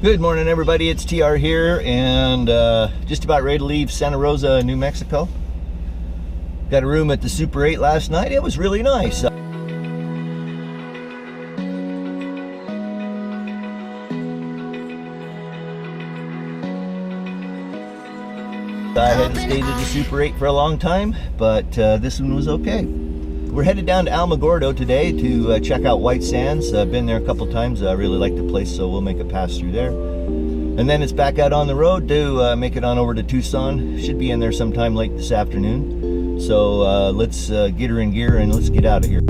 Good morning, everybody. It's TR here, and just about ready to leave Santa Rosa, New Mexico. Got a room at the Super 8 last night. It was really nice. I hadn't stayed at the Super 8 for a long time, but this one was okay. We're headed down to Alamogordo today to check out White Sands. I've been there a couple times. I really like the place, so we'll make a pass through there. And then it's back out on the road to make it on over to Tucson. Should be in there sometime late this afternoon. So let's get her in gear and let's get out of here.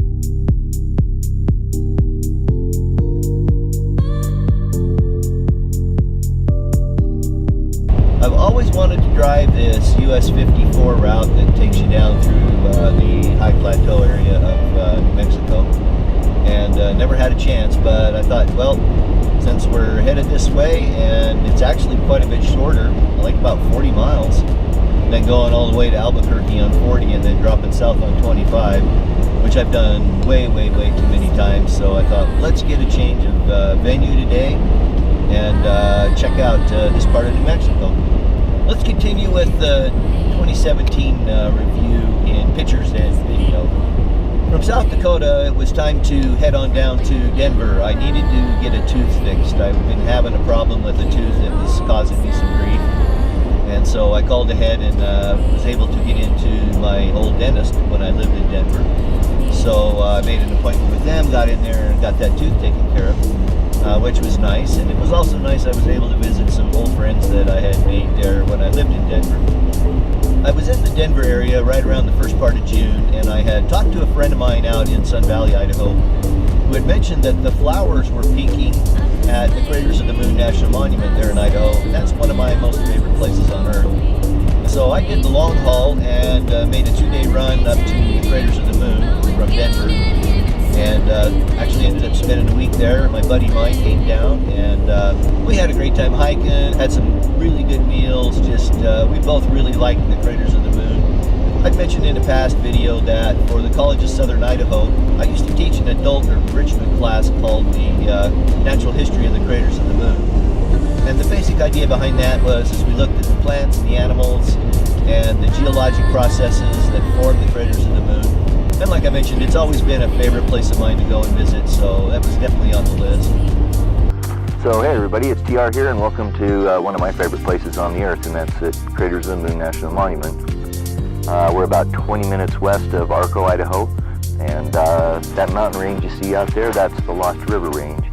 I've always wanted to drive this US 54 route that takes you down through the high plateau area of New Mexico, and never had a chance, but I thought, well, since we're headed this way, and it's actually quite a bit shorter, like about 40 miles, then going all the way to Albuquerque on 40 and then dropping south on 25, which I've done way too many times. So I thought, let's get a change of venue today and check out this part of New Mexico. Let's continue with the 2017 review in pictures and video. From South Dakota, it was time to head on down to Denver. I needed to get a tooth fixed. I've been having a problem with a tooth that was causing me some grief. And so I called ahead and was able to get into my old dentist when I lived in Denver. So I made an appointment with them, got in there and got that tooth taken care of, which was nice. And it was also nice I was able to visit some old friends that I had made there when I lived in Denver. I was in the Denver area right around the first part of June, and I had talked to a friend of mine out in Sun Valley, Idaho, who had mentioned that the flowers were peaking at the Craters of the Moon National Monument there in Idaho, and that's one of my most favorite places on Earth. So I did the long haul and made a 2-day run up to the Craters of the Moon from Denver, and actually ended up spending a week there. My buddy Mike came down, and we had a great time hiking, had some really good meals. Just we both really liked the Craters of the Moon. I'd mentioned in a past video that for the College of Southern Idaho, I used to teach an adult enrichment class called the Natural History of the Craters of the Moon. And the basic idea behind that was, as we looked at the plants and the animals and the geologic processes that form the craters of the moon. And like I mentioned, it's always been a favorite place of mine to go and visit, so that was definitely on the list. So hey everybody, it's TR here, and welcome to one of my favorite places on the earth, and that's the Craters of the Moon National Monument. We're about 20 minutes west of Arco, Idaho, and that mountain range you see out there, that's the Lost River Range.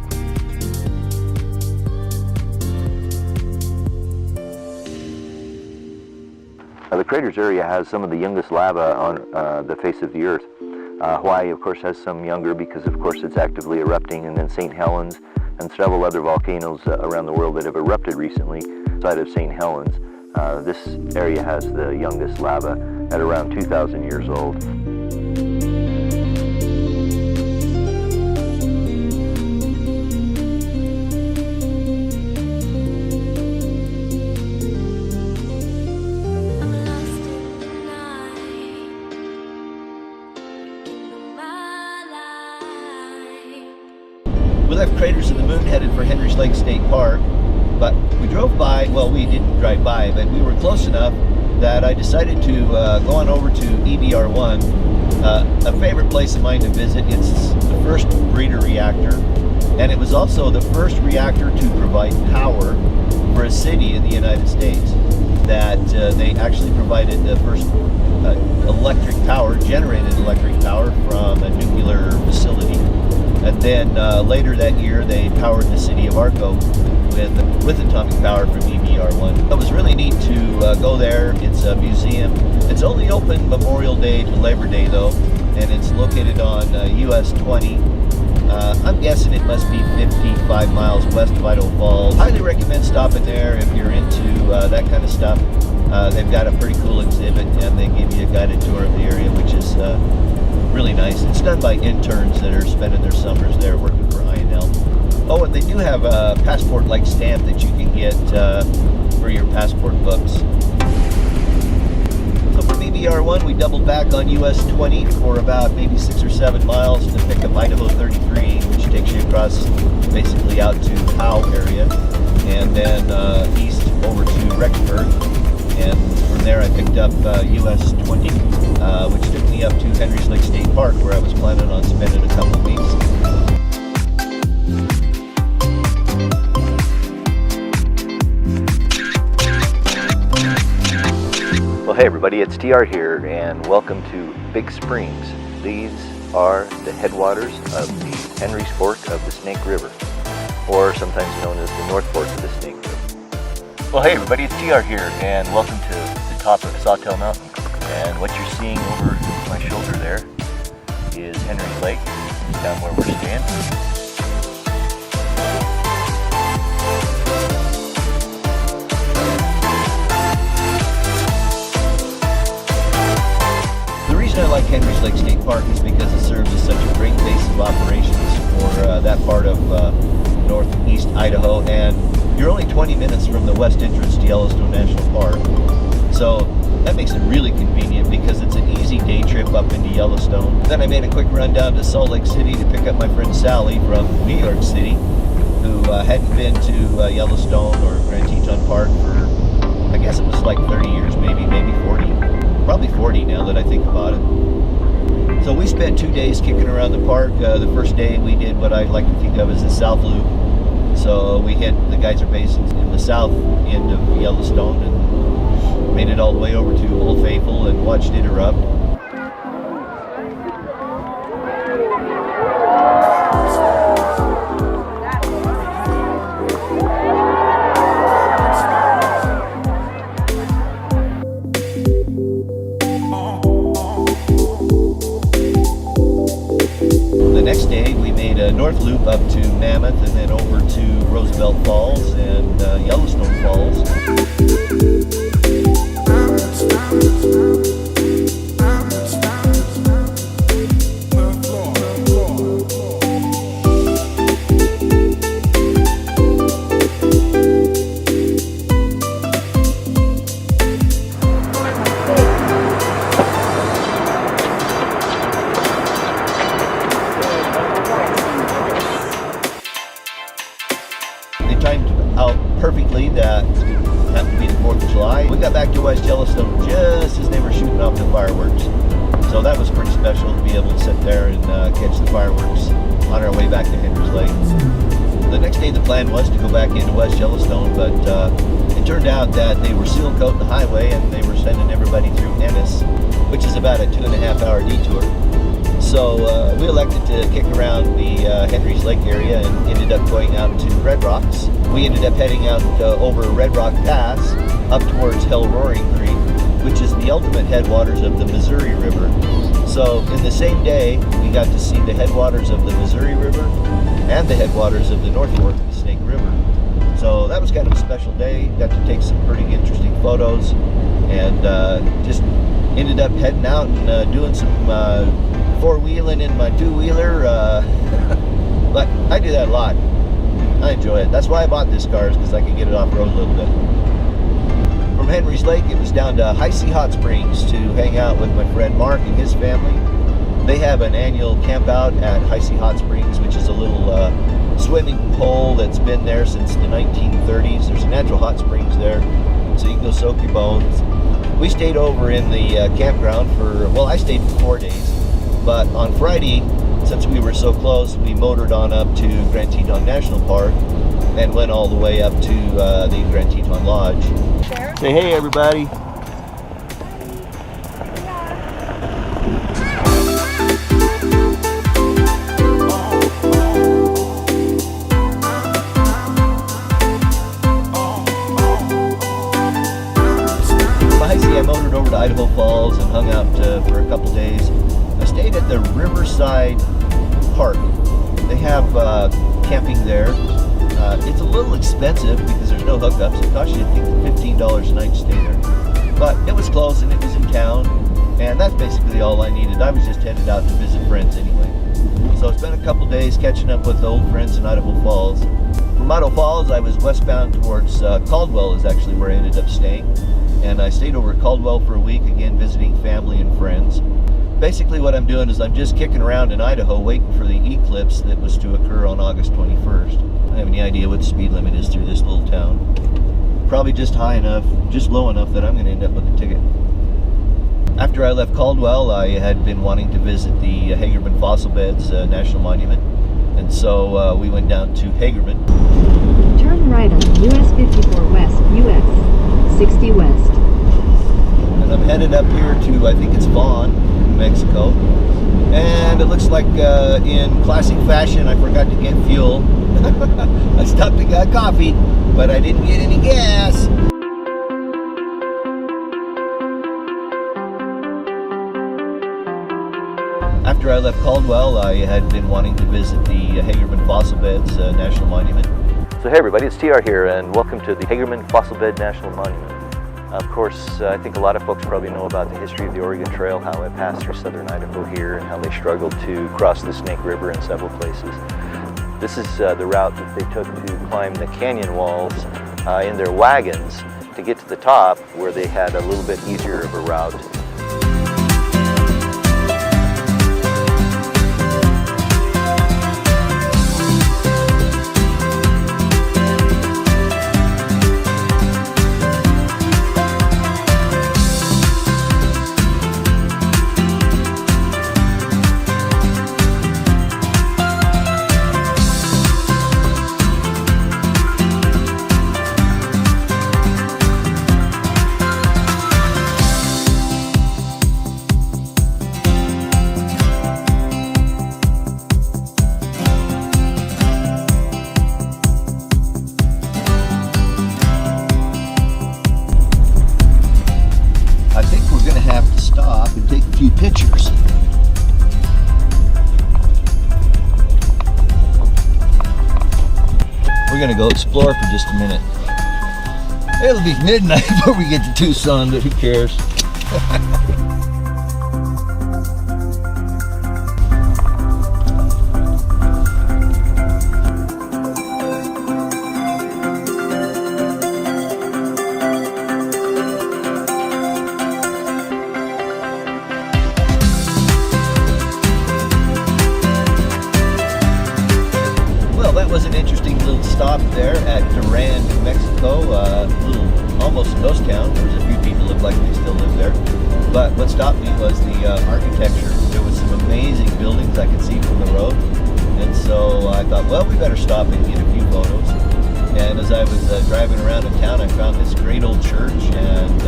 The Craters area has some of the youngest lava on the face of the earth. Hawaii, of course, has some younger because, of course, it's actively erupting, and then St. Helens and several other volcanoes around the world that have erupted recently outside of St. Helens. This area has the youngest lava at around 2,000 years old. We left Craters of the Moon, headed for Henry's Lake State Park, but we drove by, well, we didn't drive by, but we were close enough that I decided to go on over to EBR1, a favorite place of mine to visit. It's the first breeder reactor, and it was also the first reactor to provide power for a city in the United States. That they actually provided the first electric power, generated electric power from a nuclear facility. And then later that year, they powered the city of Arco with atomic power from EBR1. It was really neat to go there. It's a museum. It's only open Memorial Day to Labor Day, though, and it's located on US 20. I'm guessing it must be 55 miles west of Idaho Falls. Highly recommend stopping there if you're into that kind of stuff. They've got a pretty cool exhibit, and they give you a guided tour of the area, which is really nice. It's done by interns that are spending their summers there working for INL. Oh, and they do have a passport-like stamp that you can get for your passport books. So from EBR1, we doubled back on US 20 for about maybe 6 or 7 miles to pick up Idaho 33, which takes you across basically out to Powell area. picked up US 20, which took me up to Heise Lake State Park, where I was planning on spending a couple weeks. Well, hey everybody, it's TR here, and welcome to Big Springs. These are the headwaters of the Henry's Fork of the Snake River, or sometimes known as the North Fork of the Snake River. Well, hey everybody, it's TR here, and welcome to the top of Sawtelle Mountain. And what you're seeing over my shoulder there is Henry's Lake, down where we're staying. The reason I like Henry's Lake State Park is because it serves as such a great base of operations for that part of northeast Idaho, and you're only 20 minutes from the west entrance to Yellowstone National Park. So that makes it really convenient because it's an easy day trip up into Yellowstone. Then I made a quick run down to Salt Lake City to pick up my friend Sally from New York City, who hadn't been to Yellowstone or Grand Teton Park for, I guess it was like 30 years, maybe 40. Probably 40 now that I think about it. So we spent 2 days kicking around the park. The first day we did what I like to think of as the South Loop. So we hit the geyser basins in the south end of Yellowstone and made it all the way over to Old Faithful and watched it erupt. The next day we made a north loop up to Mammoth and then over to Roosevelt Falls and Yellowstone Falls. Timed out perfectly that happened to be the 4th of July. We got back to West Yellowstone just as they were shooting off the fireworks. So that was pretty special to be able to sit there and catch the fireworks on our way back to Henry's Lake. The next day the plan was to go back into West Yellowstone, but it turned out that they were seal coating the highway and they were sending everybody through Ennis, which is about a 2.5-hour detour. So we elected to kick around the Henry's Lake area and ended up going out to Red Rocks. We ended up heading out over Red Rock Pass up towards Hellroaring Creek, which is the ultimate headwaters of the Missouri River. So in the same day, we got to see the headwaters of the Missouri River and the headwaters of the North Fork of the Snake River. So that was kind of a special day. Got to take some pretty interesting photos and just ended up heading out and doing some four-wheeling in my two-wheeler, but I do that a lot. I enjoy it. That's why I bought this car, is because I can get it off-road a little bit. From Henry's Lake, it was down to Heise Hot Springs to hang out with my friend Mark and his family. They have an annual camp out at Heise Hot Springs, which is a little swimming hole that's been there since the 1930s. There's natural hot springs there, so you can go soak your bones. We stayed over in the campground for, well, I stayed for 4 days. But on Friday, since we were so close, we motored on up to Grand Teton National Park and went all the way up to the Grand Teton Lodge. Say hey everybody. I motored over to Idaho Falls and hung out for a couple days. I stayed at the Riverside Park. They have camping there. It's a little expensive because there's no hookups. It costs you, I think, $15 a night to stay there. But it was close and it was in town, and that's basically all I needed. I was just headed out to visit friends anyway. So it's been a couple days catching up with old friends in Idaho Falls. From Idaho Falls, I was westbound towards Caldwell is actually where I ended up staying. And I stayed over at Caldwell for a week, again visiting family and friends. Basically what I'm doing is I'm just kicking around in Idaho waiting for the eclipse that was to occur on August 21st. I don't have any idea what the speed limit is through this little town. Probably just high enough, just low enough that I'm going to end up with a ticket. After I left Caldwell, I had been wanting to visit the Hagerman Fossil Beds National Monument, and so we went down to Hagerman. Turn right on US 54 West, US 60 West. And I'm headed up here to, I think it's Vaughn, New Mexico. And it looks like in classic fashion, I forgot to get fuel. I stopped and got coffee, but I didn't get any gas. After I left Caldwell, I had been wanting to visit the Hagerman Fossil Beds National Monument. So hey everybody, it's TR here, and welcome to the Hagerman Fossil Bed National Monument. Of course, I think a lot of folks probably know about the history of the Oregon Trail, how it passed through southern Idaho here, and how they struggled to cross the Snake River in several places. This is the route that they took to climb the canyon walls in their wagons to get to the top, where they had a little bit easier of a route. Pictures. We're gonna go explore for just a minute. It'll be midnight before we get to Tucson, but who cares? That was an interesting little stop there at Grand, New Mexico, little almost ghost town. There was a few people that looked like they still live there. But what stopped me was the architecture. There was some amazing buildings I could see from the road. And so I thought, well, we better stop and get a few photos. And as I was driving around in town, I found this great old church and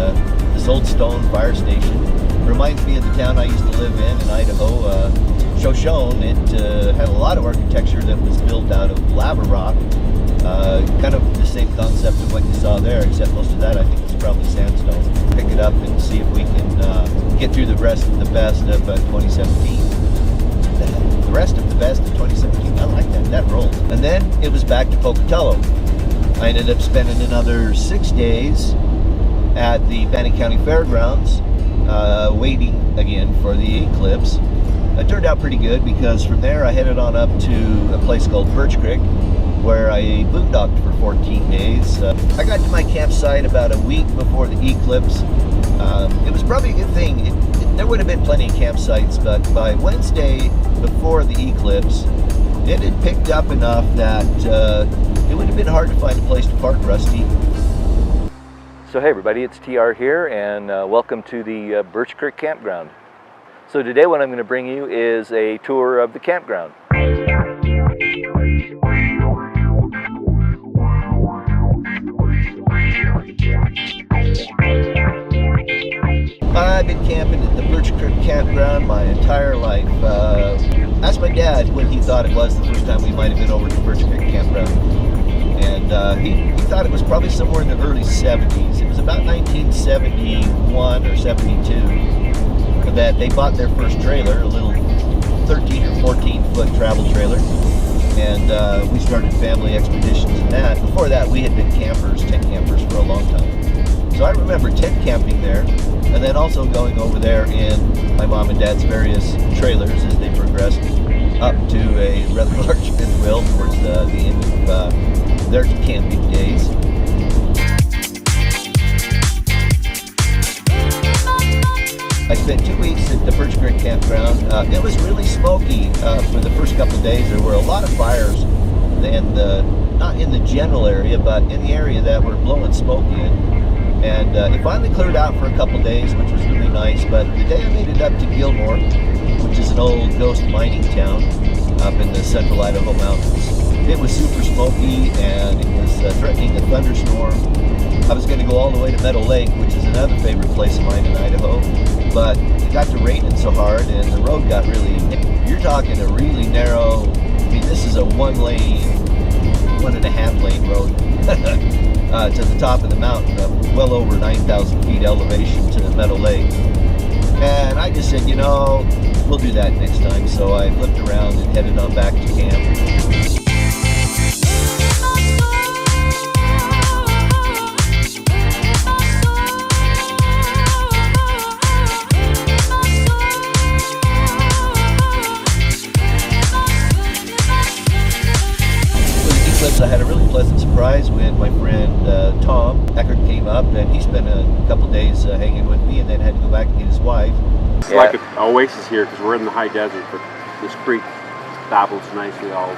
this old stone fire station. Reminds me of the town I used to live in Idaho. Shoshone. It had a lot of architecture that was built out of lava rock, kind of the same concept of what you saw there, except most of that I think is probably sandstone. Pick it up and see if we can get through the rest of the best of 2017. The rest of the best of 2017, I like that, that rolls. And then it was back to Pocatello. I ended up spending another 6 days at the Bannock County Fairgrounds, waiting again for the eclipse. It turned out pretty good because from there I headed on up to a place called Birch Creek, where I boondocked for 14 days. I got to my campsite about a week before the eclipse. It was probably a good thing. There would have been plenty of campsites, but by Wednesday before the eclipse, it had picked up enough that it would have been hard to find a place to park, Rusty. So hey everybody, it's TR here, and welcome to the Birch Creek Campground. So today what I'm going to bring you is a tour of the campground. I've been camping at the Birch Creek Campground my entire life. Asked my dad when he thought it was the first time we might have been over to Birch Creek Campground. And he thought it was probably somewhere in the early 70s. It was about 1971 or 72. That they bought their first trailer, a little 13 or 14 foot travel trailer, and we started family expeditions in that. Before that, we had been campers, tent campers for a long time. So I remember tent camping there, and then also going over there in my mom and dad's various trailers as they progressed up to a rather large fifth wheel towards the end of their camping days. I spent 2 weeks at the Birch Creek Campground. It was really smoky for the first couple of days. There were a lot of fires, and not in the general area, but in the area that were blowing smoke in. And it finally cleared out for a couple days, which was really nice. But the day I made it up to Gilmore, which is an old ghost mining town up in the central Idaho mountains, it was super smoky and it was threatening a thunderstorm. I was going to go all the way to Meadow Lake, which is another favorite place of mine in Idaho, but it got to raining so hard and the road got really, you're talking a really narrow, I mean this is a 1.5 lane road to the top of the mountain, well over 9,000 feet elevation to Meadow Lake. And I just said, you know, we'll do that next time. So I flipped around and headed on back to camp. I had a really pleasant surprise when my friend Tom Eckert came up, and he spent a couple days hanging with me and then had to go back and get his wife. It's like an oasis here because we're in the high desert, but this creek babbles nicely all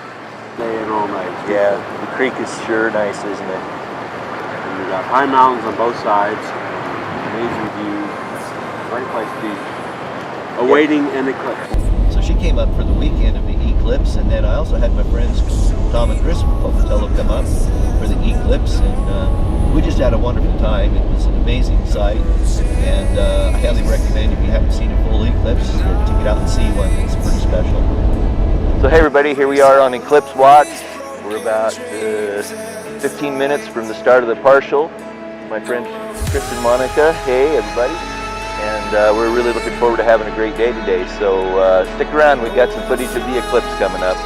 day and all night. Yeah, the creek is sure nice, isn't it? And we've got high mountains on both sides, amazing view, great place to be, awaiting an eclipse. So she came up for the weekend of the eclipse, and then I also had my friends Tom and Chris from Sawtelle come up for the eclipse, and we just had a wonderful time. It was an amazing sight, and I highly recommend, if you haven't seen a full eclipse, to get out and see one. It's pretty special. So hey everybody, here we are on Eclipse Watch. We're about 15 minutes from the start of the partial. My friends Chris and Monica, hey everybody. And we're really looking forward to having a great day today. So stick around, we've got some footage of the eclipse coming up.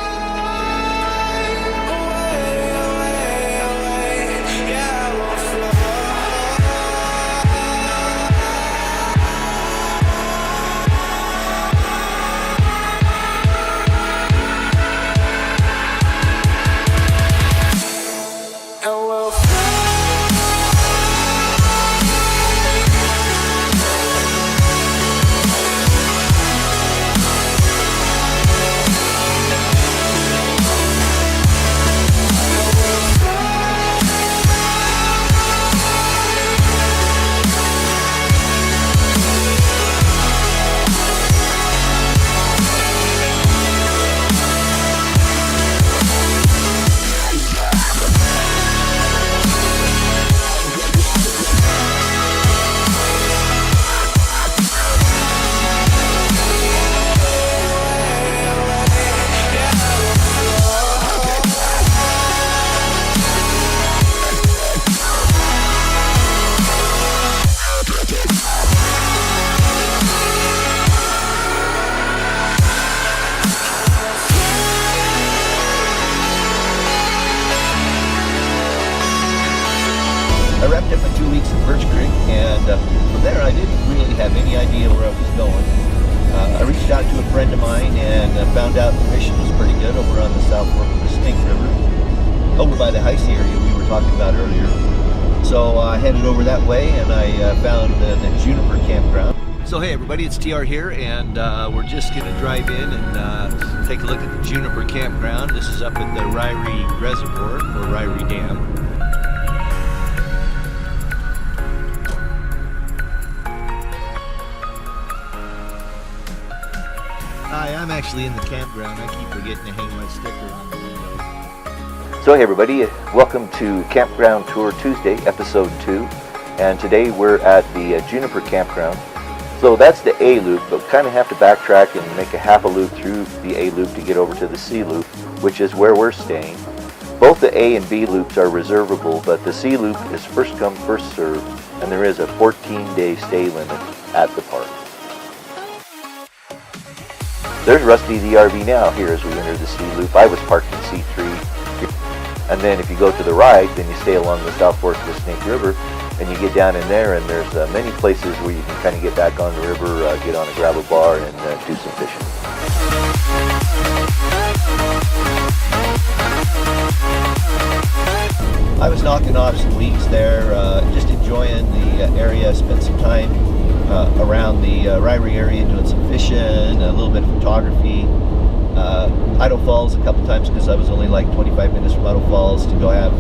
I wrapped up my 2 weeks in Birch Creek, and from there I didn't really have any idea where I was going. I reached out to a friend of mine and found out the fishing was pretty good over on the South Fork of the Snake River, over by the Heise area we were talking about earlier. So I headed over that way, and I found the Juniper Campground. So hey everybody, it's TR here, and we're just going to drive in and take a look at the Juniper Campground. This is up at the Ryrie Reservoir, or Ryrie Dam. Hi, I'm actually in the campground. I keep forgetting to hang my sticker on the window. So hey everybody, welcome to Campground Tour Tuesday, episode 2. And today we're at the Juniper Campground. So that's the A loop, but we kind of have to backtrack and make a half a loop through the A loop to get over to the C loop, which is where we're staying. Both the A and B loops are reservable, but the C loop is first come, first served, and there is a 14-day stay limit at the park. There's Rusty the RV now here as we enter the C loop. I was parked in C3. And then if you go to the right, then you stay along the South Fork of the Snake River, and you get down in there, and there's many places where you can kind of get back on the river, get on a gravel bar, and do some fishing. I was knocking off some weeks there, just enjoying the area. Spent some time around the Ryrie area doing some fishing, a little bit of photography. Idaho Falls a couple times because I was only like 25 minutes from Idaho Falls to go have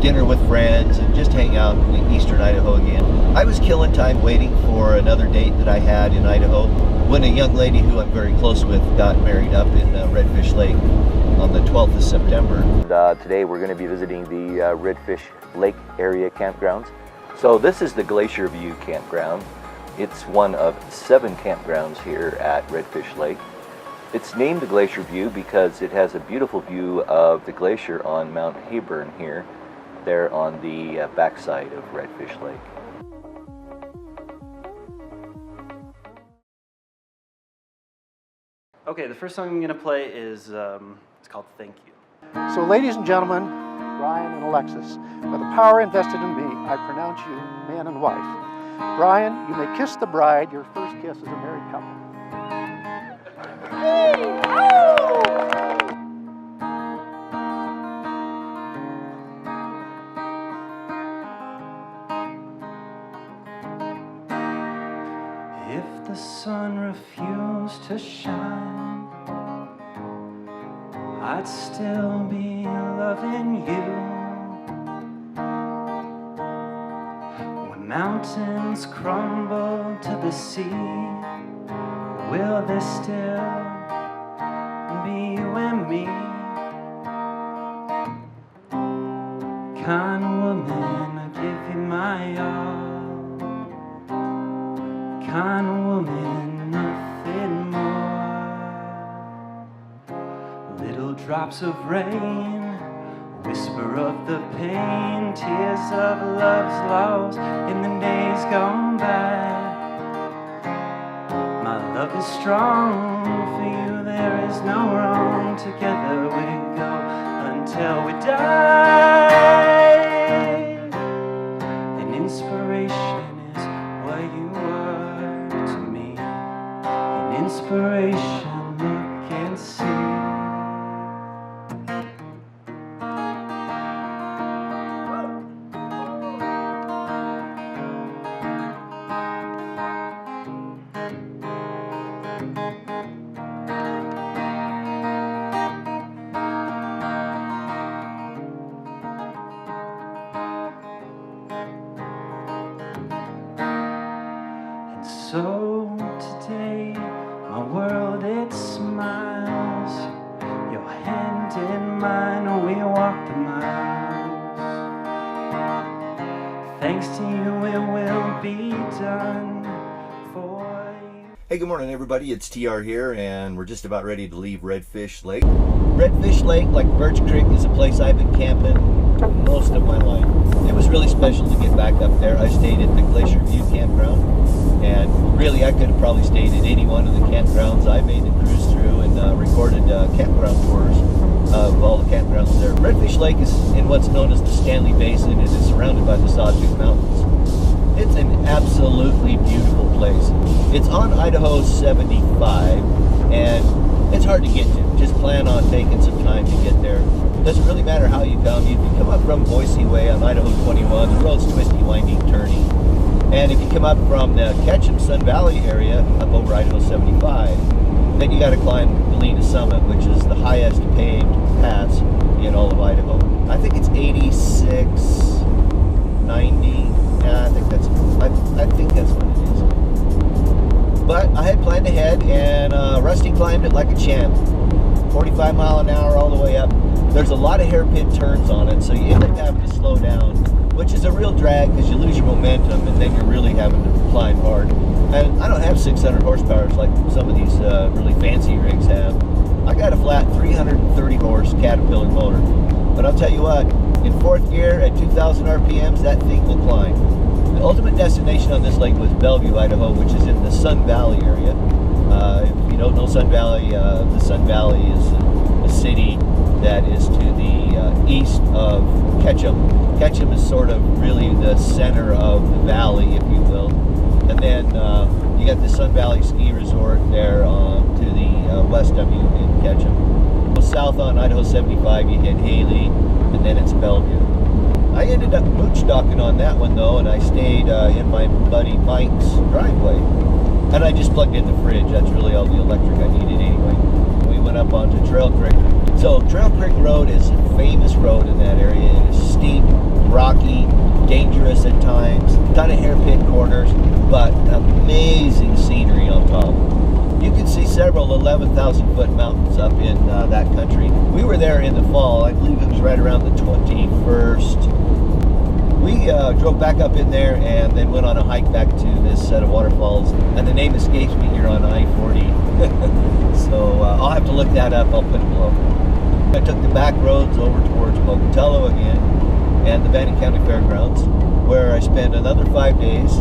dinner with friends and just hang out in eastern Idaho again. I was killing time waiting for another date that I had in Idaho when a young lady who I'm very close with got married up in Redfish Lake on the 12th of September. Today we're going to be visiting the Redfish Lake area campgrounds. So this is the Glacier View campground. It's one of 7 campgrounds here at Redfish Lake. It's named the Glacier View because it has a beautiful view of the glacier on Mount Hagerman here, there on the backside of Redfish Lake. Okay, the first song I'm going to play is, it's called Thank You. So ladies and gentlemen, Brian and Alexis, by the power invested in me, I pronounce you man and wife. Brian, you may kiss the bride. Your first kiss as a married couple. If the sun refused to shine, I'd still be loving you. When mountains crumble to the sea, will there still be you and me? Kind woman, I give you my all. Kind woman, nothing more. Little drops of rain, whisper of the pain, tears of love's lost in the days gone by. My love is strong, for you there is no wrong. Together we go until we die. An inspiration is what you are to me. An inspiration look and see. So today, my world it smiles. Your hand in mine, we walk the miles. Thanks to you, it will be done for you. Hey, good morning everybody, it's TR here and we're just about ready to leave Redfish Lake. Redfish Lake, like Birch Creek, is a place I've been camping most of my life. It was really special to get back up there. I stayed at the Glacier View campground, and really I could have probably stayed at any one of the campgrounds. I made the cruise through and recorded campground tours of all the campgrounds there. Redfish Lake is in what's known as the Stanley Basin. It is surrounded by the Sawtelle Mountains. It's an absolutely beautiful place. It's on Idaho 75, and it's hard to get to. Just plan on taking some time to get there. Doesn't really matter how you come. You can come up from Boise Way on Idaho 21. The road's twisty, winding, turning. And if you come up from the Ketchum Sun Valley area up over Idaho 75, then you got to climb Galena Summit, which is the highest paved pass in all of Idaho. I think it's 86, 90. Yeah, I think that's what it is. But I had planned ahead, and Rusty climbed it like a champ. 45 mile an hour all the way up. There's a lot of hairpin turns on it, so you end up having to slow down, which is a real drag because you lose your momentum and then you're really having to climb hard. And I don't have 600 horsepower like some of these really fancy rigs have. I got a flat 330 horse Caterpillar motor. But I'll tell you what, in 4th gear at 2,000 RPMs, that thing will climb. The ultimate destination on this lake was Bellevue, Idaho, which is in the Sun Valley area. If you don't know Sun Valley, the Sun Valley is a city that is to the east of Ketchum. Ketchum is sort of really the center of the valley, if you will. And then you got the Sun Valley Ski Resort there to the west of you in Ketchum. South on Idaho 75, you hit Haley, and then it's Bellevue. I ended up mooch docking on that one though, and I stayed in my buddy Mike's driveway. And I just plugged in the fridge. That's really all the electric I needed anyway. We coming up onto Trail Creek. So Trail Creek Road is a famous road in that area. It is steep, rocky, dangerous at times, kind of hair-pin corners, but amazing scenery on top. You can see several 11,000 foot mountains up in that country. We were there in the fall. I believe it was right around the 21st. We drove back up in there and then went on a hike back to this set of waterfalls, and the name escapes me here on I-40. So I'll have to look that up. I'll put it below. I took the back roads over towards Pocatello again and the Bannock County Fairgrounds, where I spent another 5 days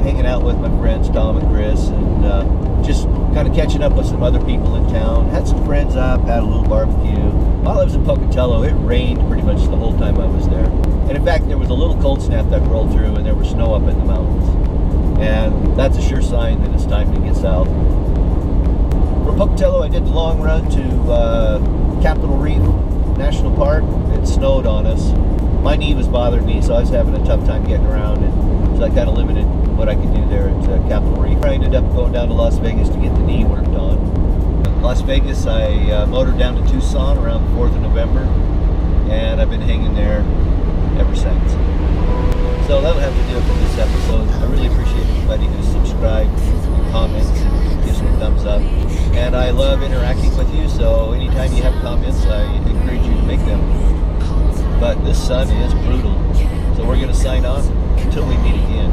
hanging out with my friends Tom and Chris, and just kind of catching up with some other people in town. Had some friends up, had a little barbecue. While I was in Pocatello, it rained pretty much the whole time I was there. And in fact, there was a little cold snap that rolled through, and there was snow up in the mountains. And that's a sure sign that it's time to get south. From Pocatello, I did the long run to Capitol Reef National Park. It snowed on us. My knee was bothering me, so I was having a tough time getting around, and so I kind of limited what I could do there at Capitol Reef. I ended up going down to Las Vegas to get the knee worked on. In Las Vegas, I motored down to Tucson around the 4th of November, and I've been hanging there ever since. So that'll have to do it for this episode. I really appreciate everybody who's subscribed, comments, and gives me a thumbs up. And I love interacting with you, so anytime you have comments, I encourage you to make them. But this sun is brutal, so we're going to sign off until we meet again.